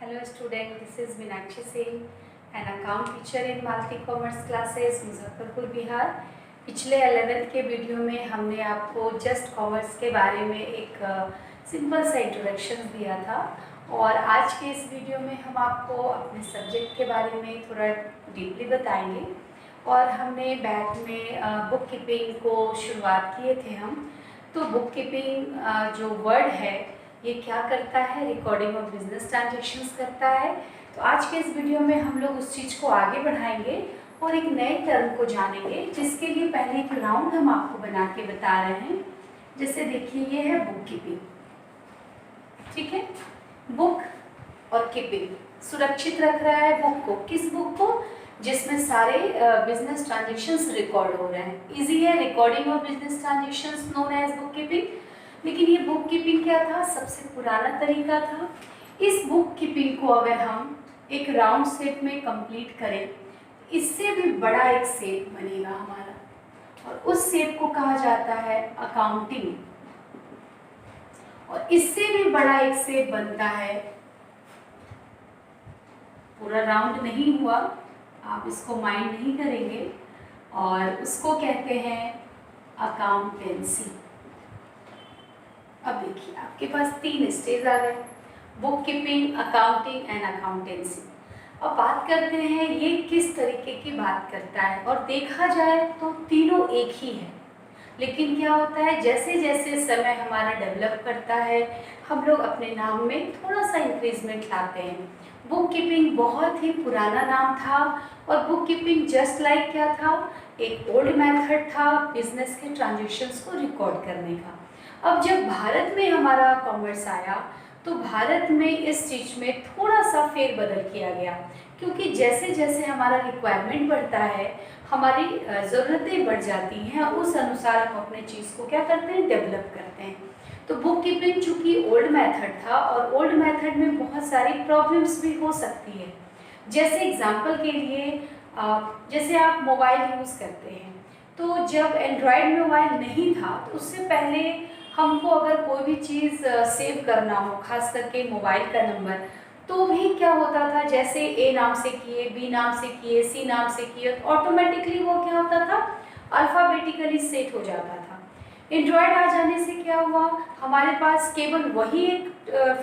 Hello student, this is Meenakshi Singh, an account teacher in Malti Commerce classes, Muzaffarpur Bihar. पिछले 11th के video में हमने आपको जस्ट कॉमर्स के बारे में एक सिंपल सा इंट्रोडक्शन दिया था और आज के इस वीडियो में हम आपको अपने सब्जेक्ट के बारे में थोड़ा डीपली बताएंगे। और हमने बैक में बुक कीपिंग को शुरुआत किए थे हम। तो बुक कीपिंग जो वर्ड है ये क्या करता है, रिकॉर्डिंग ऑफ बिजनेस ट्रांजेक्शन्स करता है। तो आज के इस वीडियो में हम लोग उस चीज़ को आगे बढ़ाएंगे और एक नए टर्म को जानेंगे, जिसके लिए पहले एक राउंड हम आपको बना के बता रहे हैं। जैसे देखिए, ये है बुक कीपिंग, ठीक है। बुक और कीपिंग सुरक्षित रख रहा है बुक को। किस बुक को? जिसमें सारे बिजनेस ट्रांजेक्शन्स रिकॉर्ड हो रहे हैं। इजी है, recording of business transactions known as book keeping. लेकिन ये बुक कीपिंग क्या था? सबसे पुराना तरीका था। इस बुक कीपिंग को अगर हम एक राउंड शेप में कंप्लीट करें, इससे भी बड़ा एक शेप बनेगा हमारा, और उस शेप को कहा जाता है अकाउंटिंग। और इससे भी बड़ा एक शेप बनता है, पूरा राउंड नहीं हुआ, आप इसको माइंड नहीं करेंगे, और उसको कहते हैं अकाउंटेंसी। अब देखिए, आपके पास 3 स्टेज आ गए, book keeping, accounting and accountancy. अब बात करते हैं ये किस तरीके की बात करता है। और देखा जाए तो तीनों एक ही है, लेकिन क्या होता है, जैसे जैसे समय हमारा डेवलप करता है हम लोग अपने नाम में थोड़ा सा इंक्रीजमेंट लाते हैं। बुक कीपिंग बहुत ही पुराना नाम था, और बुक कीपिंग जस्ट लाइक क्या था, एक ओल्ड मेथड था बिजनेस के ट्रांजेक्शन्स को रिकॉर्ड करने का। अब जब भारत में हमारा कॉमर्स आया तो भारत में इस चीज़ में थोड़ा सा फेरबदल किया गया, क्योंकि जैसे जैसे हमारा रिक्वायरमेंट बढ़ता है, हमारी ज़रूरतें बढ़ जाती हैं, उस अनुसार हम अपने चीज़ को क्या करते हैं, डेवलप करते हैं। तो बुक कीपिंग चूँकि ओल्ड मेथड था, और ओल्ड मेथड में बहुत सारी प्रॉब्लम्स भी हो सकती है। जैसे एग्जांपल के लिए जैसे आप मोबाइल यूज़ करते हैं, तो जब एंड्रॉयड मोबाइल नहीं था तो उससे पहले हमको अगर कोई भी चीज़ सेव करना हो, खास करके मोबाइल का नंबर, तो भी क्या होता था, जैसे ए नाम से किए, बी नाम से किए, सी नाम से किए, तो ऑटोमेटिकली वो क्या होता था, अल्फ़ाबेटिकली सेट हो जाता था। एंड्रॉयड आ जाने से क्या हुआ, हमारे पास केवल वही एक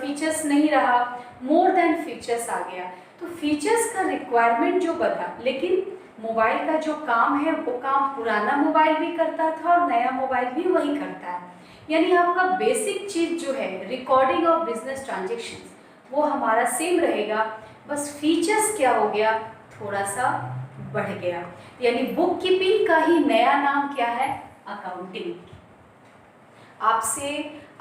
फीचर्स नहीं रहा, मोर देन फीचर्स आ गया। तो फीचर्स का रिक्वायरमेंट जो बढ़ा, लेकिन मोबाइल का जो काम है वो काम पुराना मोबाइल भी करता था और नया मोबाइल भी वही करता है। यानी आपका बेसिक चीज़ जो है, रिकॉर्डिंग ऑफ बिजनेस ट्रांजेक्शन्स, वो हमारा सेम रहेगा, बस फीचर्स क्या हो गया, थोड़ा सा बढ़ गया। यानी बुक कीपिंग का ही नया नाम क्या है, अकाउंटिंग। आपसे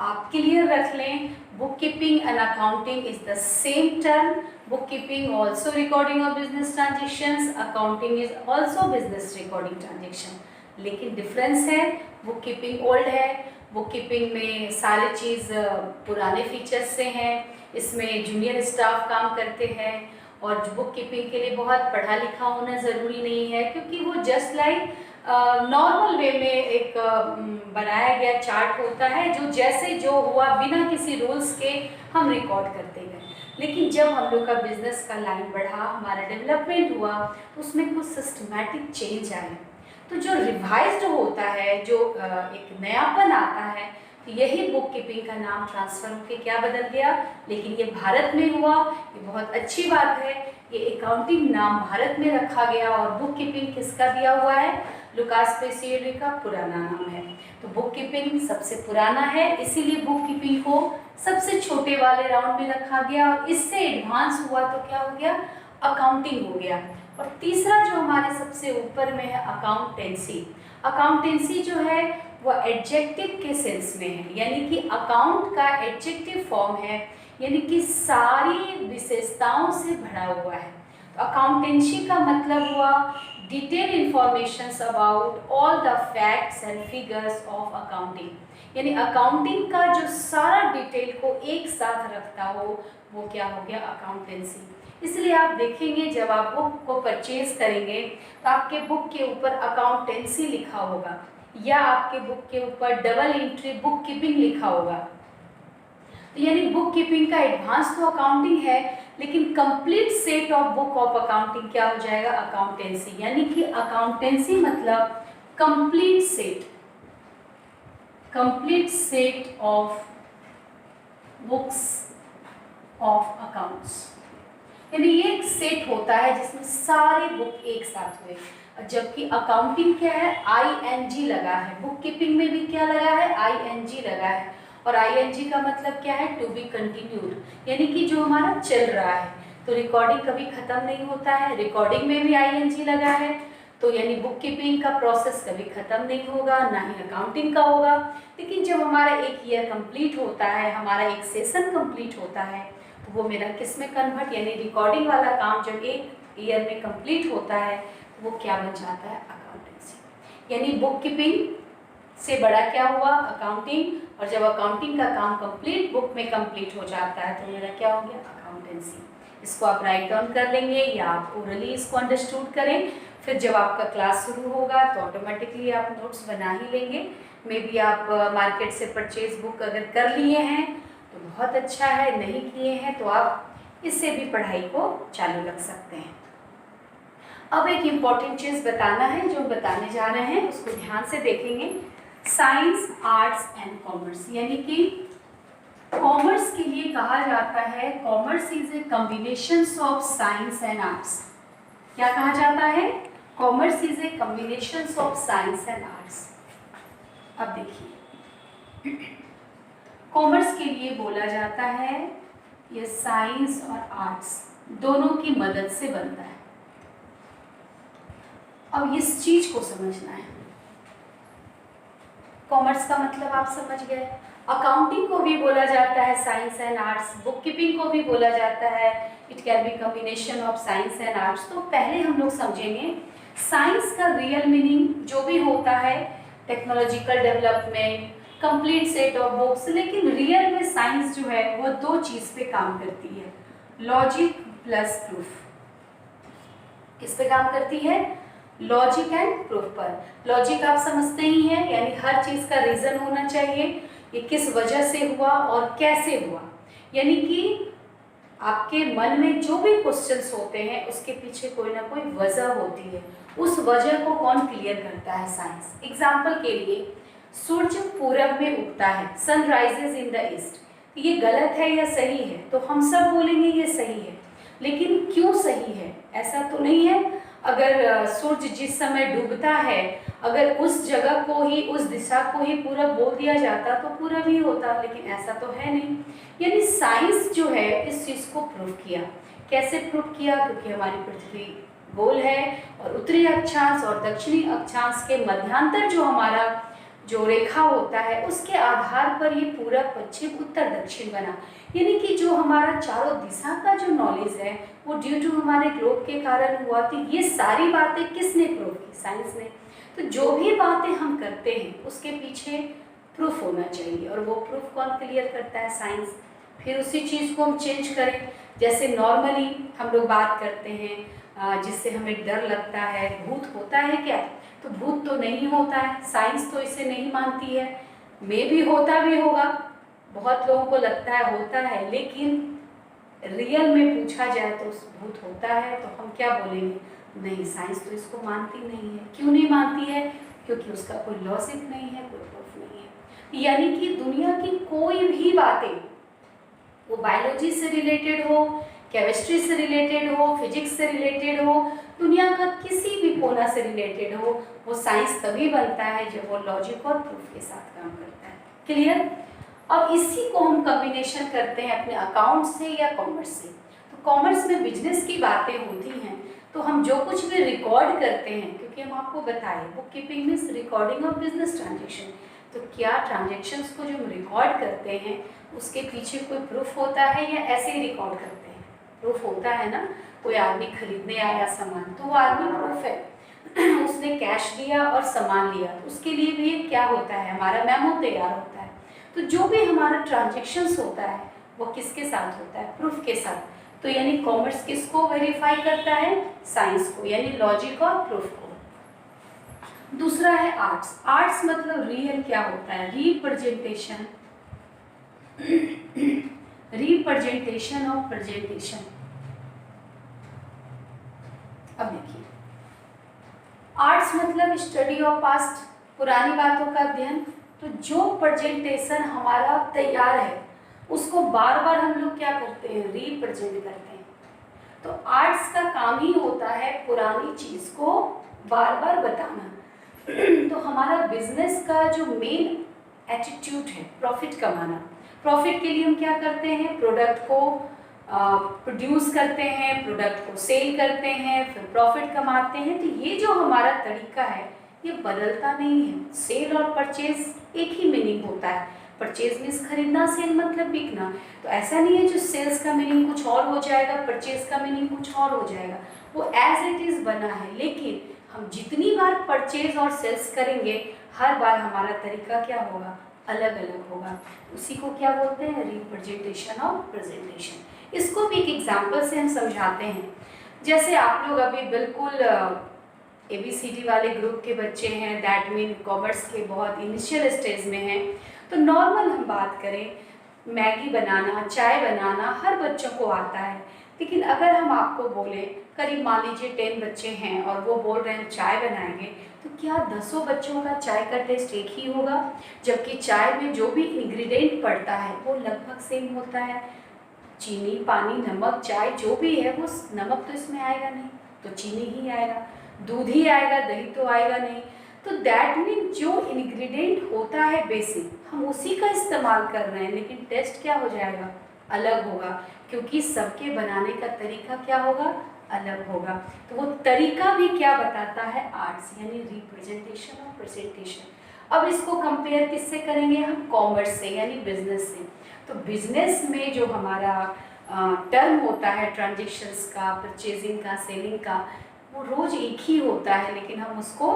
आप क्लियर रख लें, book keeping and accounting is the same term. Book keeping also recording of business transactions, accounting is also business recording transaction. लेकिन डिफरेंस है, बुक कीपिंग ओल्ड है, बुक कीपिंग में सारे चीज़ पुराने फीचर्स से हैं, इसमें जूनियर स्टाफ काम करते हैं, और बुक कीपिंग के लिए बहुत पढ़ा लिखा होना ज़रूरी नहीं है, क्योंकि वो जस्ट लाइक नॉर्मल वे में एक बनाया गया चार्ट होता है, जो जैसे जो हुआ बिना किसी रूल्स के हम रिकॉर्ड करते गए। लेकिन जब हम लोग का बिजनेस का लाइन बढ़ा, हमारा डेवलपमेंट हुआ, उसमें कुछ सिस्टमैटिक चेंज आए। तो जो रिवाइज्ड होता है, जो एक नयापन आता है, तो यही बुक कीपिंग का नाम ट्रांसफर होकर क्या बदल गया। लेकिन ये भारत में हुआ, ये बहुत अच्छी बात है। ये अकाउंटिंग नाम भारत में रखा गया, और बुक कीपिंग किसका दिया हुआ है, लुकास पेसियोली का पुराना नाम है। तो बुक कीपिंग सबसे पुराना है, इसीलिए बुक कीपिंग को सबसे छोटे वाले राउंड में रखा गया, और इससे एडवांस हुआ तो क्या हो गया, अकाउंटिंग हो गया। और तीसरा जो हमारे सबसे ऊपर में है, अकाउंटेंसी। अकाउंटेंसी जो है वो एडजेक्टिव के सेंस में है, यानी कि अकाउंट का एडजेक्टिव फॉर्म है, यानी कि सारी विशेषताओं से भरा हुआ है। तो अकाउंटेंसी का मतलब हुआ detail informations about all the facts and figures of accounting. यानी अकाउंटिंग का जो सारा डिटेल को एक साथ रखता हो, वो क्या हो गया, अकाउंटेंसी। इसलिए आप देखेंगे जब आप बुक को परचेज करेंगे तो आपके बुक के ऊपर अकाउंटेंसी लिखा होगा, या आपके बुक के ऊपर डबल एंट्री बुक कीपिंग लिखा होगा। तो यानी बुक कीपिंग का एडवांस तो अकाउंटिंग है, लेकिन complete set of book of accounting क्या हो जाएगा, अकाउंटेंसी। यानी कि अकाउंटेंसी मतलब complete set of books of accounts. यानी ये एक सेट होता है जिसमें सारे बुक एक साथ हुए, जबकि अकाउंटिंग क्या है, ING लगा है। बुक कीपिंग में भी क्या लगा है, ING लगा है। और ING का मतलब क्या है, टू बी कंटिन्यूड, यानी कि जो हमारा चल रहा है। तो रिकॉर्डिंग कभी खत्म नहीं होता है, रिकॉर्डिंग में भी ING लगा है। तो यानी बुक कीपिंग का प्रोसेस कभी खत्म नहीं होगा, ना ही अकाउंटिंग का होगा। लेकिन जब हमारा एक ईयर कंप्लीट होता है, हमारा एक सेशन कंप्लीट होता है, तो वो मेरा किस में कन्वर्ट, यानी रिकॉर्डिंग वाला काम जब एक ईयर में कंप्लीट होता है, वो क्या बन जाता है, अकाउंटेंसी। यानी बुक कीपिंग से बड़ा क्या हुआ, अकाउंटिंग। और जब अकाउंटिंग का काम कंप्लीट बुक में कंप्लीट हो जाता है, तो मेरा क्या हो गया, अकाउंटेंसी। इसको आप राइट डाउन कर लेंगे या आप ओरली इसको अंडरस्टूड करें। फिर जब आपका क्लास शुरू होगा तो ऑटोमेटिकली आप नोट्स बना ही लेंगे। मे बी आप मार्केट से परचेज बुक अगर कर लिए हैं तो बहुत अच्छा है, नहीं किए हैं तो आप इससे भी पढ़ाई को चालू रख सकते हैं। अब एक इम्पॉर्टेंट चीज़ बताना है, जो बताने जा रहे हैं उसको ध्यान से देखेंगे। साइंस, आर्ट्स एंड कॉमर्स, यानी कि कॉमर्स के लिए कहा जाता है commerce is a combination of science and arts. क्या कहा जाता है, commerce is a combination of science and arts. अब देखिए, कॉमर्स के लिए बोला जाता है ये साइंस और आर्ट्स दोनों की मदद से बनता है। अब इस चीज को समझना है, कॉमर्स का मतलब आप समझ गए। अकाउंटिंग को भी बोला जाता है science and arts, book keeping को भी बोला जाता है it can be combination of science and arts. तो पहले हम लोग समझेंगे साइंस का रियल मीनिंग जो भी होता है, technological development, complete set of books. लेकिन रियल में साइंस जो है वो दो चीज पे काम करती है, लॉजिक प्लस प्रूफ। किस पे काम करती है, लॉजिक एंड प्रूफ पर। लॉजिक आप समझते ही हैं, यानी हर चीज का रीजन होना चाहिए, ये किस वजह से हुआ और कैसे हुआ। यानी कि आपके मन में जो भी क्वेश्चंस होते हैं उसके पीछे कोई ना कोई वजह होती है, उस वजह को कौन क्लियर करता है, साइंस। एग्जाम्पल के लिए, सूर्य पूरब में उगता है, sun rises in the east. ये गलत है या सही है, तो हम सब बोलेंगे ये सही है। लेकिन क्यों सही है, ऐसा तो नहीं है। अगर सूर्य जिस समय डूबता है, अगर उस जगह को ही, उस दिशा को ही पूरब बोल दिया जाता तो पूरब ही होता, लेकिन ऐसा तो है नहीं। यानी साइंस जो है इस चीज़ को प्रूव किया। कैसे प्रूव किया, क्योंकि हमारी पृथ्वी गोल है और उत्तरी अक्षांश और दक्षिणी अक्षांश के मध्यांतर जो हमारा जो रेखा होता है उसके आधार पर ये पूरब, पश्चिम, उत्तर, दक्षिण बना। यानी कि जो हमारा चारों दिशा का जो नॉलेज है वो ड्यू टू हमारे ग्लोब के कारण हुआ। तो ये सारी बातें किसने प्रूव की, साइंस ने। तो जो भी बातें हम करते हैं उसके पीछे प्रूफ होना चाहिए, और वो प्रूफ कौन क्लियर करता है, साइंस। फिर उसी चीज़ को हम चेंज करें। जैसे नॉर्मली हम लोग बात करते हैं जिससे हमें डर लगता है, भूत होता है क्या, तो भूत तो नहीं होता है, साइंस तो इसे नहीं मानती है। मे भी होता भी होगा, बहुत लोगों को लगता है होता है, लेकिन रियल में पूछा जाए तो भूत होता है तो हम क्या बोलेंगे, नहीं, साइंस तो इसको मानती नहीं है। क्यों नहीं मानती है, क्योंकि उसका कोई लॉजिक नहीं है, कोई प्रूफ नहीं है। यानी कि दुनिया की कोई भी बातें, वो बायोलॉजी से रिलेटेड हो, केमिस्ट्री से रिलेटेड हो, फिजिक्स से रिलेटेड हो, दुनिया का किसी भी कोना से रिलेटेड हो, वो साइंस तभी बनता है जब वो लॉजिक और प्रूफ के साथ काम करता है। क्लियर। अब इसी को हम कॉम्बिनेशन करते हैं अपने अकाउंट से या कॉमर्स से। तो कॉमर्स में बिजनेस की बातें होती हैं, तो हम जो कुछ भी रिकॉर्ड करते हैं, क्योंकि हम आपको बताएं book keeping means recording of business transaction. तो क्या ट्रांजेक्शन्स को जो हम रिकॉर्ड करते हैं उसके पीछे कोई प्रूफ होता है या ऐसे ही रिकॉर्ड करते हैं, प्रूफ होता है ना। कोई आदमी खरीदने आया सामान, तो वो आदमी प्रूफ है उसने कैश दिया और सामान लिया, तो उसके लिए भी क्या होता है, हमारा मेमो तैयार होता है। तो जो भी हमारा ट्रांजेक्शन्स होता है वो किसके साथ होता है, प्रूफ के साथ। तो यानी कॉमर्स किसको वेरीफाई करता है, साइंस को, यानी लॉजिक और प्रूफ को। दूसरा है आर्ट्स। आर्ट्स मतलब रियल क्या होता है, रिप्रेजेंटेशन रिप्रेजेंटेशन ऑफ प्रेजेंटेशन। अब देखिए, आर्ट्स मतलब स्टडी ऑफ पास्ट, पुरानी बातों का अध्ययन। तो जो प्रेजेंटेशन हमारा तैयार है उसको बार बार हम लोग क्या करते हैं, रिप्रेजेंट करते हैं। तो आर्ट्स का काम ही होता है पुरानी चीज को बार बार बताना। तो हमारा बिजनेस का जो मेन एटीट्यूड है प्रॉफिट कमाना। प्रॉफिट के लिए हम क्या करते हैं, प्रोडक्ट को प्रोड्यूस करते हैं, प्रोडक्ट को सेल करते हैं, फिर प्रॉफिट कमाते हैं। तो ये जो हमारा तरीका है ये बदलता नहीं है। सेल और परचेज एक ही मीनिंग होता है। परचेज मीन्स खरीदना, सेल मतलब बिकना। तो ऐसा नहीं है जो सेल्स का मीनिंग कुछ और हो जाएगा, परचेज का मीनिंग कुछ और हो जाएगा, वो एज इट इज बना है। लेकिन हम जितनी बार परचेज और सेल्स करेंगे हर बार हमारा तरीका क्या होगा, अलग अलग होगा। उसी को क्या बोलते हैं, रिप्रेजेंटेशन ऑफ प्रेजेंटेशन। इसको भी एक एग्जाम्पल से हम समझाते हैं। जैसे आप लोग अभी बिल्कुल ABCD वाले ग्रुप के बच्चे हैं, दैट मीन कॉमर्स के बहुत इनिशियल स्टेज में हैं। तो नॉर्मल हम बात करें, मैगी बनाना, चाय बनाना हर बच्चों को आता है। लेकिन अगर हम आपको बोले, करीब मान लीजिए 10 बच्चे हैं और वो बोल रहे हैं चाय बनाएंगे, तो क्या 10 बच्चों का चाय का टेस्ट एक ही होगा? जबकि चाय में जो भी इंग्रेडिएंट पड़ता है वो लगभग सेम होता है। चीनी, पानी, नमक, चाय जो भी है वो नमक तो इसमें आएगा नहीं, तो चीनी ही आएगा, दूध ही आएगा, दही तो आएगा नहीं। तो दैट मीन जो इंग्रेडिएंट होता है बेसिक, हम उसी का इस्तेमाल कर रहे हैं, लेकिन टेस्ट क्या हो जाएगा, अलग होगा, क्योंकि सबके बनाने का तरीका क्या होगा, अलग होगा। तो वो तरीका भी क्या बताता है, आर्ट्स, यानी रिप्रेजेंटेशन और प्रेजेंटेशन। अब इसको कंपेयर किससे करेंगे हम, कॉमर्स से यानी बिजनेस से। तो बिजनेस में जो हमारा टर्म होता है ट्रांजेक्शन्स का, परचेजिंग का, सेलिंग का, वो रोज एक ही होता है, लेकिन हम उसको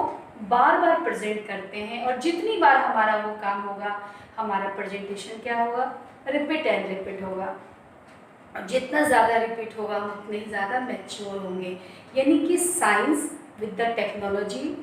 बार बार प्रेजेंट करते हैं। और जितनी बार हमारा वो काम होगा हमारा प्रेजेंटेशन क्या होगा, रिपीट एंड रिपीट होगा। और जितना ज़्यादा रिपीट होगा हम उतने ही ज़्यादा मैच्योर होंगे। यानी कि science with the technology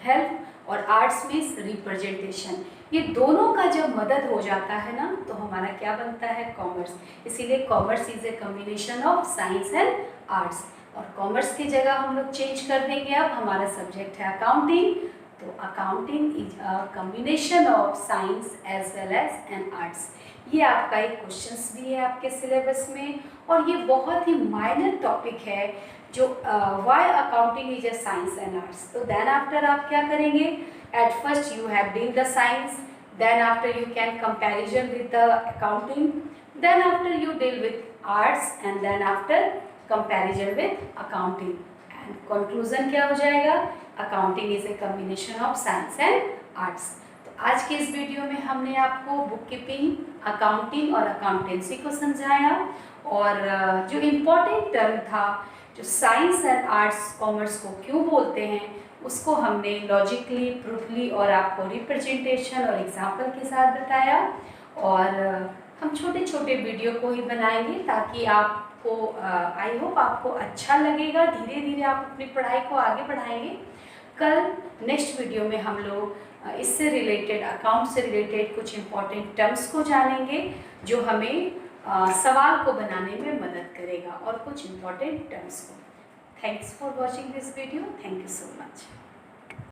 help और आर्ट्स में रिप्रेजेंटेशन, ये दोनों का जब मदद हो जाता है ना, तो हमारा क्या बनता है, कॉमर्स। इसीलिए commerce is a combination of science and arts. और कॉमर्स की जगह हम लोग चेंज कर देंगे, अब हमारा सब्जेक्ट है अकाउंटिंग। तो accounting is a combination of science as well as an arts. ये आपका एक क्वेश्चंस भी है आपके सिलेबस में, और ये बहुत ही माइनर टॉपिक है जो why accounting is a science and arts. तो देन आफ्टर आप क्या करेंगे, at first you have deal the science, then after you can comparison with the accounting, then after you deal with arts, and then after comparison with accounting, and conclusion क्या हो जाएगा, accounting is a combination of science and arts. तो आज के इस video में हमने आपको बुक कीपिंग, अकाउंटिंग और अकाउंटेंसी को समझाया, और जो इम्पोर्टेंट टर्म था, जो साइंस एंड आर्ट्स कॉमर्स को क्यों बोलते हैं, उसको हमने लॉजिकली, प्रूफली और आपको रिप्रेजेंटेशन और एग्जाम्पल के साथ बताया। और हम छोटे छोटे वीडियो को ही बनाएंगे ताकि आपको आई होप आपको अच्छा लगेगा। धीरे धीरे आप अपनी पढ़ाई को आगे बढ़ाएंगे। कल नेक्स्ट वीडियो में हम लोग इससे रिलेटेड, अकाउंट से रिलेटेड कुछ इम्पॉर्टेंट टर्म्स को जानेंगे जो हमें सवाल को बनाने में मदद करेगा, और कुछ इम्पॉर्टेंट टर्म्स को। Thanks for watching this video. Thank you so much.